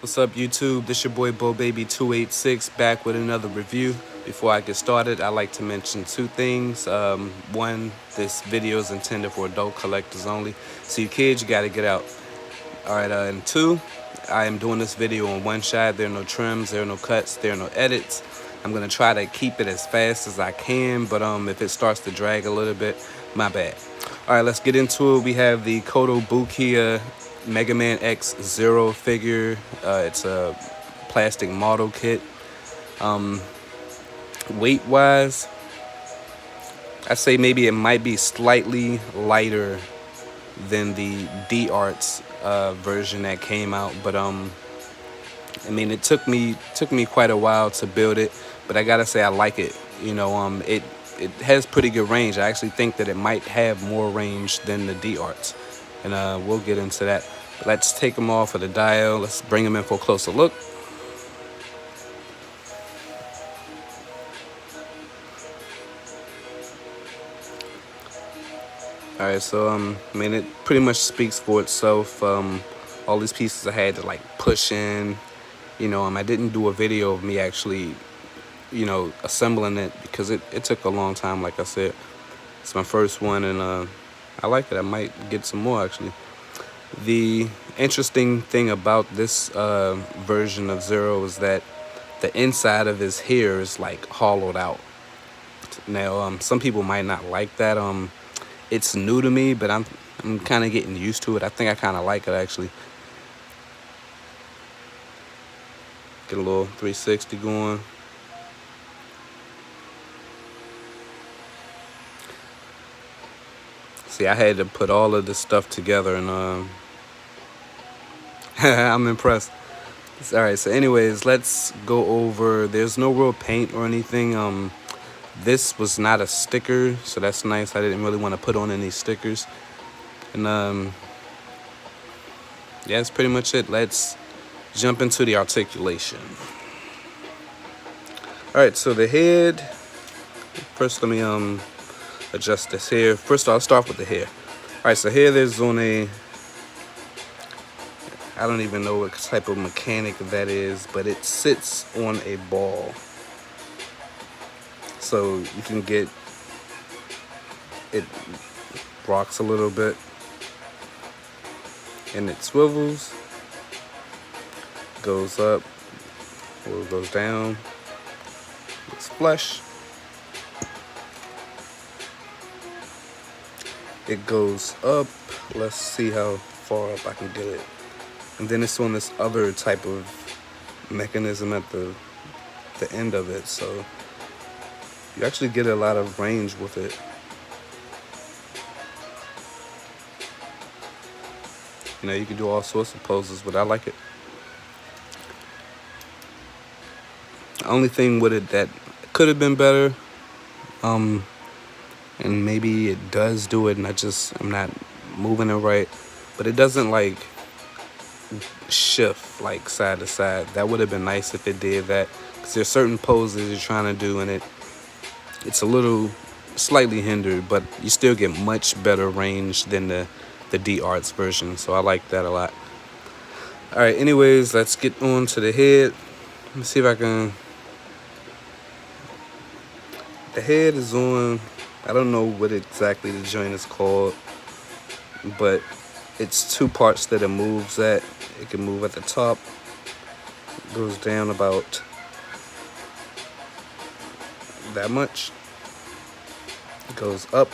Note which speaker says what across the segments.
Speaker 1: What's up, YouTube? This your boy BoBaby286 back with another review. Before I get started, I like to mention two things. One, this video is intended for adult collectors only, so you kids, you gotta get out. Alright, and two, I am doing this video on one shot. There are no trims, there are no cuts, there are no edits. I'm gonna try to keep it as fast as I can, but if it starts to drag a little bit, my bad. Alright, let's get into it. We have the Kotobukiya Megaman X Zero figure. It's a plastic model kit. Weight wise, I'd say maybe it might be slightly lighter than the D-Arts version that came out, but I mean, it took me quite a while to build it, but I gotta say I like it. It has pretty good range. I actually think that it might have more range than the D-Arts, and we'll get into that. But let's take them off of the dial. Let's bring them in for a closer look. All right, so I mean, it pretty much speaks for itself. All these pieces I had to like push in. I didn't do a video of me actually, assembling it because it took a long time. Like I said, it's my first one, and I like it. I might get some more actually. The interesting thing about this version of Zero is that the inside of his hair is like hollowed out. Now, some people might not like that. It's new to me, but I'm kind of getting used to it. I think I kind of like it actually. Get a little 360 going. See, I had to put all of this stuff together, and I'm impressed. All right, so anyways, let's go over. There's no real paint or anything. This was not a sticker, so that's nice. I didn't really want to put on any stickers. And yeah, that's pretty much it. Let's jump into the articulation. All right, so the head. First, let me adjust this here. First, I'll start with the hair. All right, so here there's on a, I don't even know what type of mechanic that is, but it sits on a ball. So you can get, it rocks a little bit, and it swivels, goes up, or goes down, it's flush. It goes up, let's see how far up I can get it. And then it's on this other type of mechanism at the end of it, so you actually get a lot of range with it. You can do all sorts of poses, but I like it. The only thing with it that could have been better, and maybe it does do it, and I'm not moving it right, but it doesn't like shift like side to side. That would have been nice if it did that, because there's certain poses you're trying to do, and it's a little slightly hindered, but you still get much better range than the D-Arts version, so I like that a lot. All right, anyways, let's get on to the head. Let me see if I can. The head is on, I don't know what exactly the joint is called, but it's two parts that it moves at. It can move at the top, it goes down about that much, it goes up,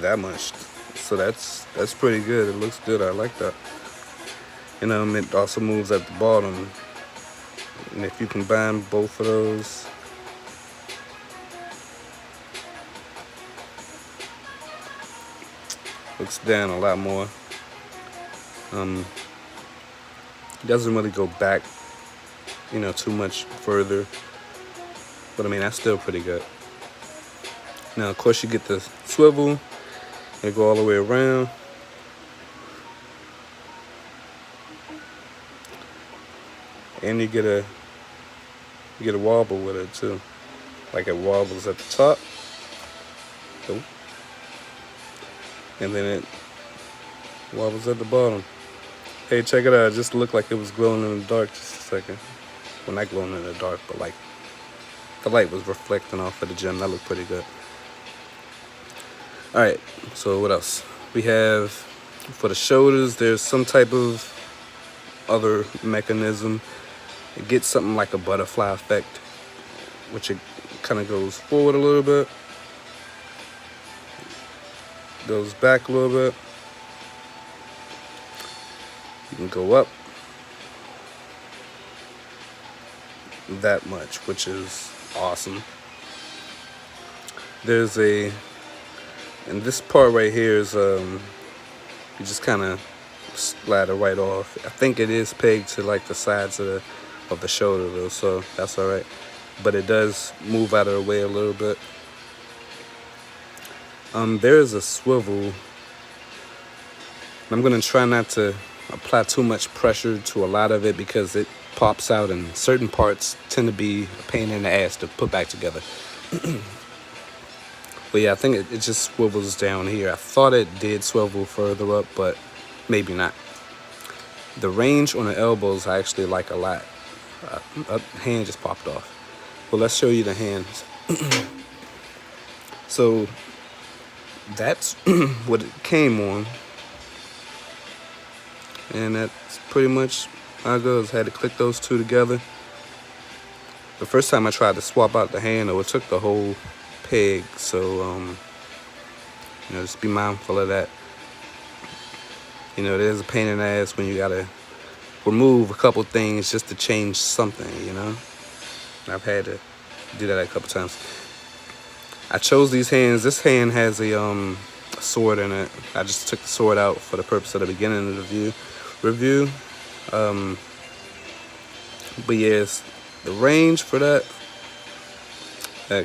Speaker 1: that much. So that's pretty good. It looks good. I like that. And it also moves at the bottom. And if you combine both of those, looks down a lot more. It doesn't really go back, too much further. But I mean, that's still pretty good. Now, of course, you get the swivel. It go all the way around. And you get a wobble with it too. Like it wobbles at the top. and then it wobbles at the bottom. Hey, check it out. It just looked like it was glowing in the dark just a second. Well, not glowing in the dark, but like the light was reflecting off of the gem. That looked pretty good. Alright, so what else? We have, for the shoulders, there's some type of other mechanism. It gets something like a butterfly effect, which it kind of goes forward a little bit, goes back a little bit. You can go up that much, which is awesome. There's and this part right here is you just kind of splatter right off. I think it is pegged to like the sides of the shoulder though, so that's all right. But it does move out of the way a little bit. There's a swivel. I'm gonna try not to apply too much pressure to a lot of it because it pops out and certain parts tend to be a pain in the ass to put back together. But yeah, I think it just swivels down here. I thought it did swivel further up, but maybe not. The range on the elbows I actually like a lot. A hand just popped off. Well, let's show you the hands. So that's what it came on. And that's pretty much how it goes. I had to click those two together. The first time I tried to swap out the handle, it took the whole peg. So, just be mindful of that. There's a pain in the ass when you gotta remove a couple things just to change something, I've had to do that a couple times. I chose these hands. This hand has a sword in it. I just took the sword out for the purpose of the beginning of the review. But yes, the range for that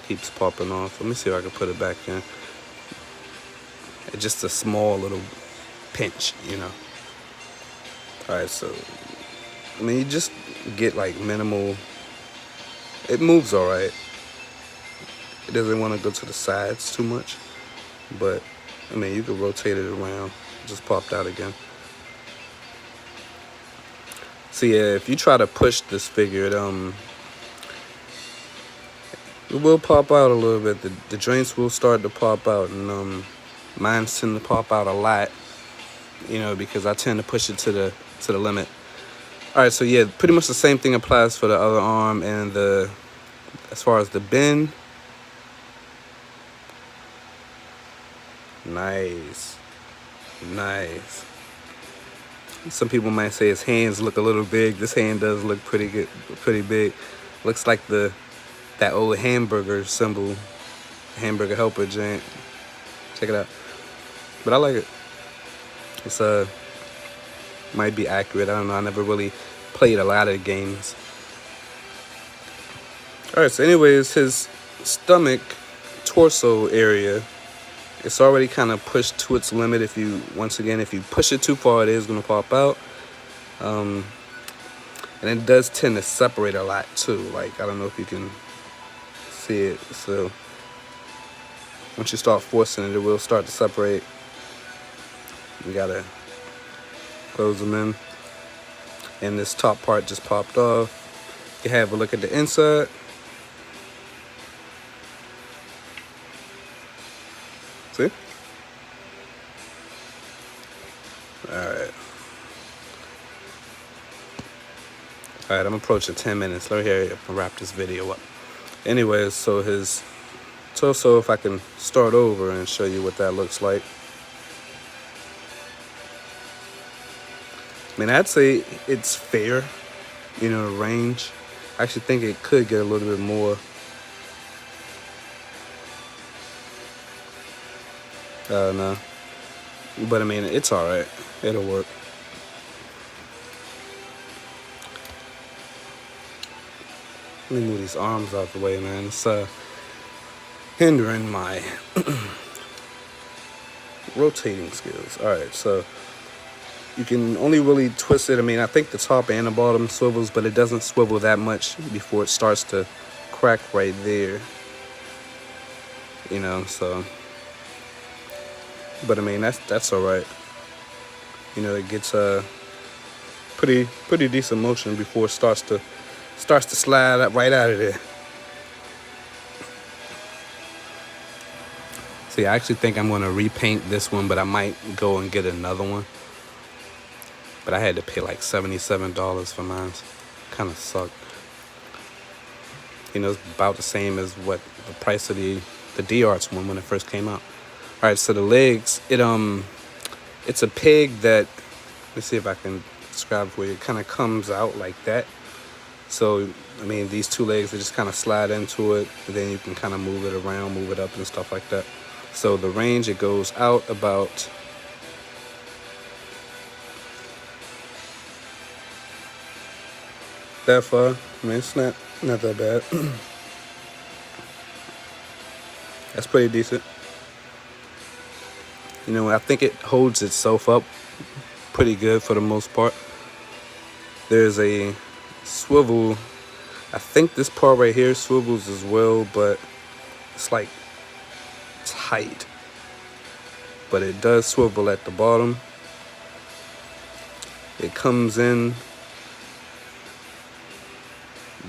Speaker 1: keeps popping off. Let me see if I can put it back in. It's just a small little pinch, Alright, so you just get like minimal. It moves alright. It doesn't want to go to the sides too much, but you can rotate it around. It just popped out again. So yeah, if you try to push this figure, it will pop out a little bit. The joints will start to pop out, and mine tend to pop out a lot, because I tend to push it to the limit. All right, so yeah, pretty much the same thing applies for the other arm, and as far as the bend. Nice. Some people might say his hands look a little big. This hand does look pretty good, pretty big. Looks like that old hamburger symbol, hamburger helper joint. Check it out. But I like it. It's might be accurate. I don't know. I never really played a lot of games. All right. So, anyways, his stomach, torso area, it's already kind of pushed to its limit. If you push it too far, it is going to pop out. And it does tend to separate a lot too. Like, I don't know if you can see it. So once you start forcing it will start to separate. You gotta close them in. And this top part just popped off. You have a look at the inside. See? Alright. Alright, I'm approaching 10 minutes. Let me hurry up and wrap this video up. Anyways, so his torso, if I can start over and show you what that looks like. I'd say it's fair, the range. I actually think it could get a little bit more. No. But it's alright. It'll work. Let me move these arms out the way, man. It's hindering my rotating skills. Alright, so you can only really twist it. I think the top and the bottom swivels, but it doesn't swivel that much before it starts to crack right there. So but I mean that's all right. You know, it gets a pretty decent motion before it starts to slide right out of there. See, I actually think I'm gonna repaint this one, but I might go and get another one. But I had to pay like $77 for mine. Kind of sucked. You know, it's about the same as what the price of the D-Arts one when it first came out. All right, so the legs, it's a peg that, let's see if I can describe for you. It kind of comes out like that. So, I mean, these two legs, they just kind of slide into it, and then you can kind of move it around, move it up and stuff like that. So the range, it goes out about that far. I mean, it's not that bad. That's pretty decent. You know, I think it holds itself up pretty good for the most part. There's a swivel. I think this part right here swivels as well, but it's like tight. But it does swivel at the bottom. It comes in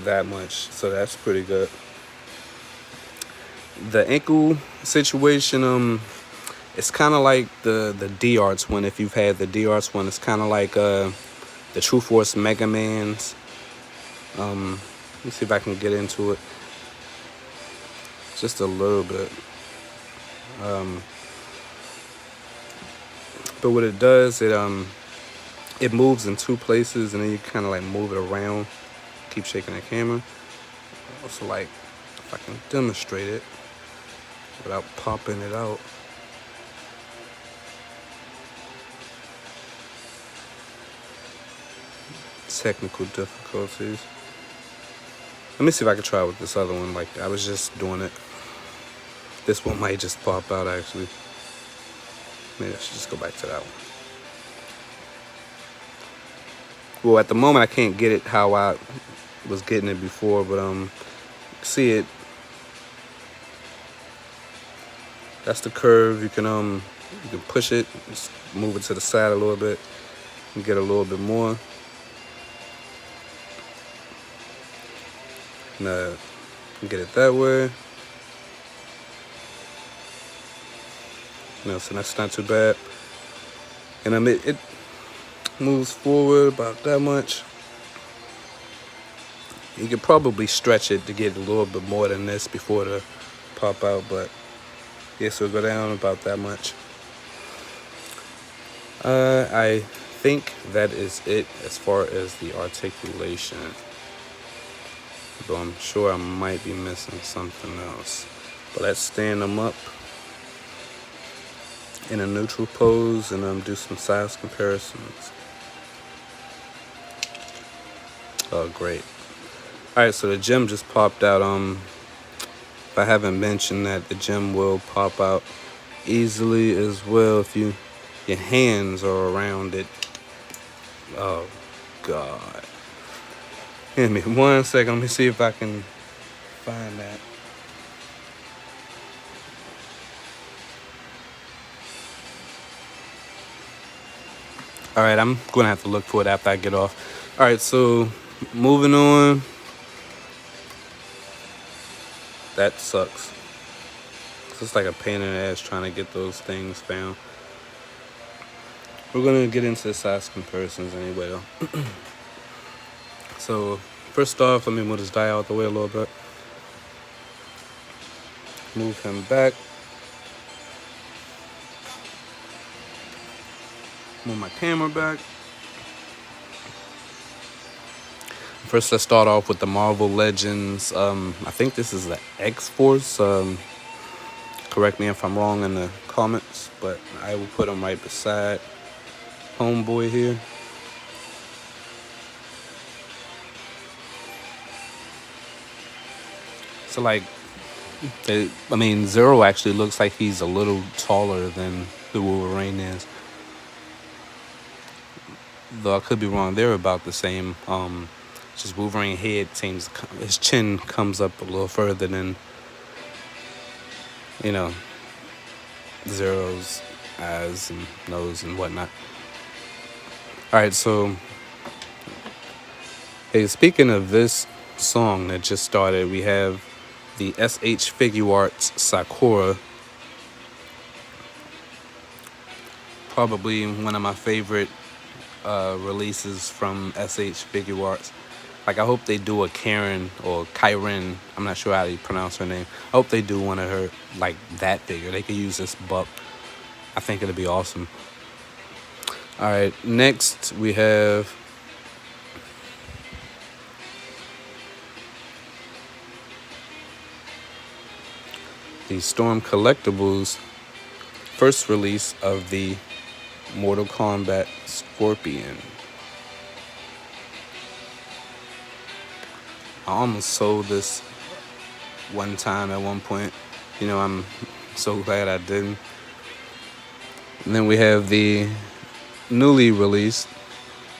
Speaker 1: that much, so that's pretty good. The ankle situation, it's kind of like the D-Arts one. If you've had the D-Arts one, it's kind of like the True Force Megamans. Let me see if I can get into it just a little bit. But what it does, it moves in two places, and then you kind of like move it around. Keep shaking that camera. Also, like, if I can demonstrate it without popping it out. Technical difficulties. Let me see if I can try with this other one. Like, I was just doing it. This one might just pop out, actually. Maybe I should just go back to that one. Well, at the moment, I can't get it how I was getting it before, but see it. That's the curve. You can push it, just move it to the side a little bit, and get a little bit more. And get it that way. So that's not too bad. And it moves forward about that much. You could probably stretch it to get a little bit more than this before to pop out, but yeah, so it'll go down about that much. I think that is it as far as the articulation. But I'm sure I might be missing something else. But let's stand them up in a neutral pose and do some size comparisons. Oh, great. Alright, so the gem just popped out. If I haven't mentioned that, the gem will pop out easily as well if your hands are around it. Oh, God. Give me 1 second. Let me see if I can find that. Alright, I'm going to have to look for it after I get off. Alright, so moving on. That sucks. It's just like a pain in the ass trying to get those things found. We're going to get into the size comparisons anyway, though. So, first off, let me move this guy out the way a little bit. Move him back. Move my camera back. First, let's start off with the Marvel Legends. I think this is the X-Force. Correct me if I'm wrong in the comments, but I will put them right beside Homeboy here. So, like, Zero actually looks like he's a little taller than the Wolverine is. Though I could be wrong, they're about the same. Just Wolverine head seems, his chin comes up a little further than, Zero's eyes and nose and whatnot. All right, so hey, speaking of this song that just started, we have the SH Figure Arts Sakura, probably one of my favorite releases from SH Figure Arts. Like, I hope they do a Karen or Kyren. I'm not sure how you pronounce her name. I hope they do one of her, like, that figure. They could use this buck. I think it'd be awesome. All right, next we have the Storm Collectibles first release of the Mortal Kombat Scorpion. I almost sold this one time at one point. You know, I'm so glad I didn't. And then we have the newly released,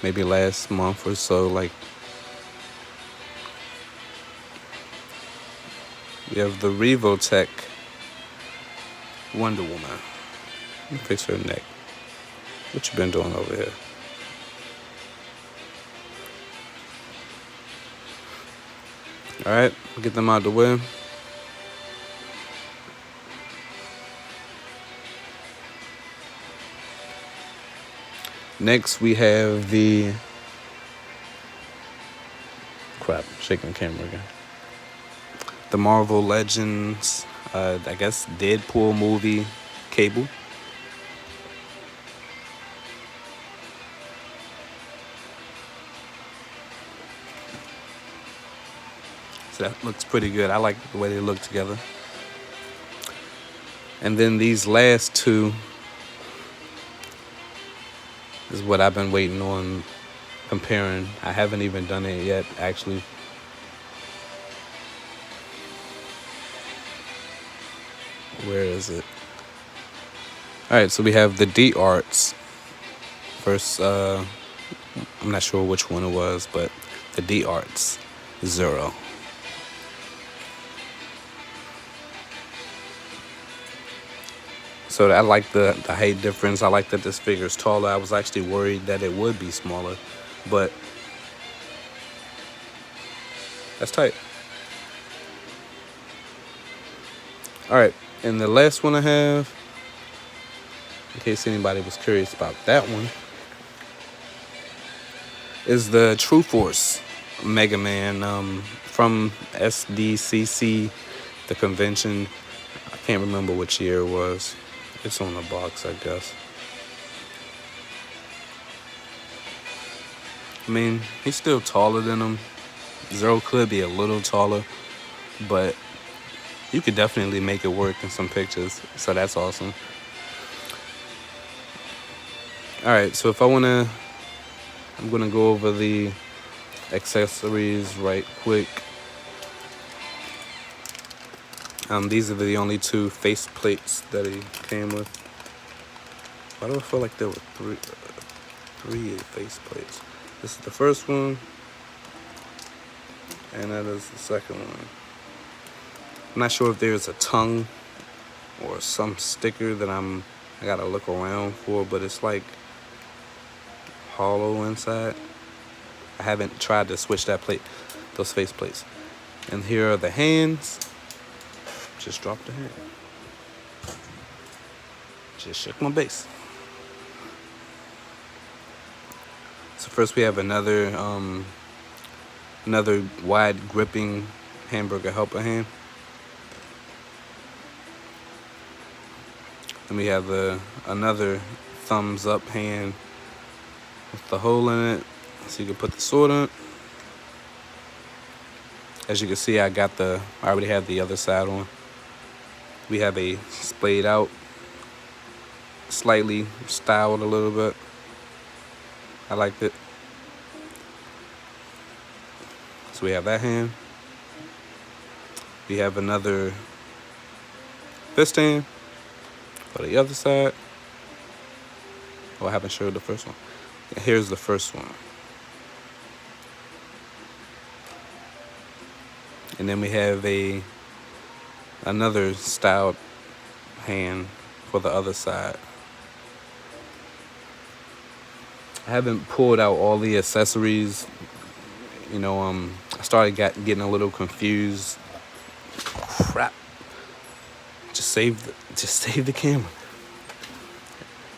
Speaker 1: maybe last month or so, like, we have the Revotech Wonder Woman. Let me fix her neck. What you been doing over here? All right, get them out of the way. Next, we have the shaking camera again. The Marvel Legends, I guess Deadpool movie cable. So that looks pretty good. I like the way they look together. And then these last two is what I've been waiting on comparing. I haven't even done it yet, actually. Where is it? All right, so we have the D Arts. First, I'm not sure which one it was, but the D Arts Zero. So I like the height difference. I like that this figure is taller. I was actually worried that it would be smaller, but that's tight. All right, and the last one I have, in case anybody was curious about that one, is the True Force Mega Man from SDCC, the convention. I can't remember which year it was. It's on the box, I guess. I mean, he's still taller than him. Zero could be a little taller, but you could definitely make it work in some pictures. So that's awesome. All right, so if I'm gonna go over the accessories right quick. These are the only two face plates that he came with. Why do I feel like there were three face plates? This is the first one, and that is the second one. I'm not sure if there's a tongue or some sticker that I gotta look around for, but it's like hollow inside. I haven't tried to switch those face plates. And here are the hands. Just dropped the hand. Just shook my base. So first we have another wide gripping hamburger helper hand. Then we have another thumbs up hand with the hole in it, so you can put the sword on it. As you can see, I already have the other side on. We have a splayed out, slightly styled a little bit. I liked it. So we have that hand. We have another fist hand for the other side. Oh, I haven't showed the first one. Here's the first one. And then we have another styled hand for the other side. I haven't pulled out all the accessories. I started getting a little confused. Crap. Just save the camera.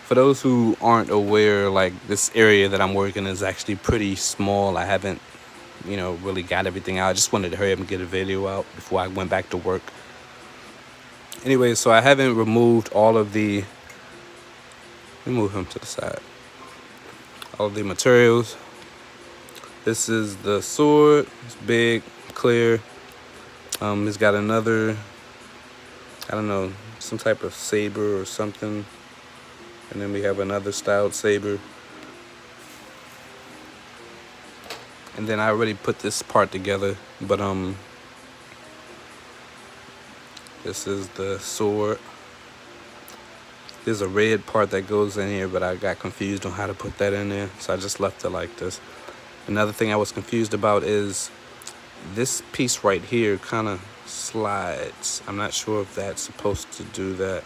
Speaker 1: For those who aren't aware, like, this area that I'm working is actually pretty small. I haven't, really got everything out. I just wanted to hurry up and get a video out before I went back to work. Anyway, so I haven't removed all of the, let me move him to the side. All of the materials. This is the sword. It's big, clear. It's got another, I don't know, some type of saber or something. And then we have another styled saber. And then I already put this part together, but this is the sword. There's a red part that goes in here, but I got confused on how to put that in there, so I just left it like this. Another thing I was confused about is this piece right here kind of slides. I'm not sure if that's supposed to do that,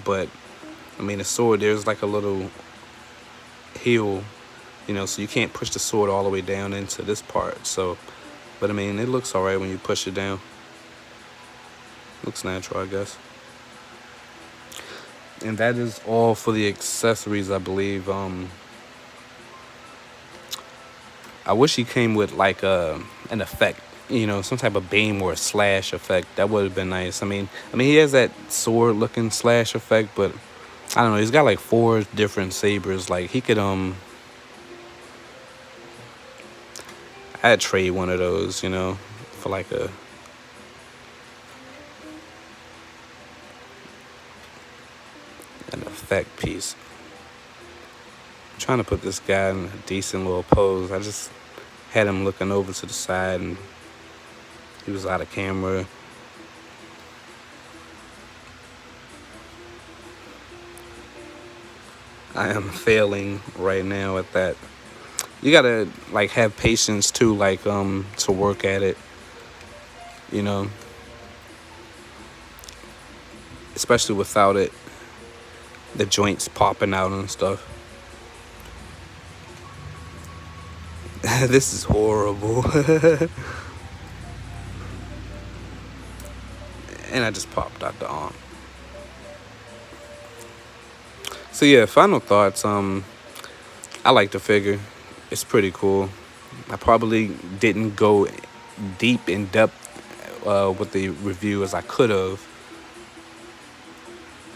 Speaker 1: but I mean, the sword, there's like a little heel, so you can't push the sword all the way down into this part. So, but I mean, it looks all right when you push it down. Looks natural, I guess. And that is all for the accessories, I believe. I wish he came with like an effect, some type of beam or a slash effect. That would have been nice. I mean, he has that sword-looking slash effect, but I don't know. He's got like 4 different sabers. Like, he could I'd trade one of those, for like an effect piece. I'm trying to put this guy in a decent little pose. I just had him looking over to the side and he was out of camera. I am failing right now at that. You gotta like have patience too, like to work at it, especially without it, the joints popping out and stuff. This is horrible. And I just popped out the arm. So yeah, final thoughts. I like the figure. It's pretty cool. I probably didn't go deep in depth with the review as I could have.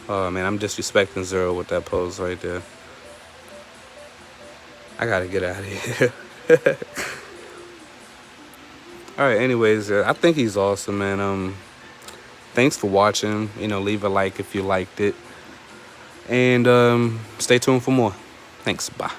Speaker 1: Oh man, I'm disrespecting Zero with that pose right there. I gotta get out of here. All right, anyways, I think he's awesome, man. Thanks for watching. Leave a like if you liked it. And stay tuned for more. Thanks. Bye.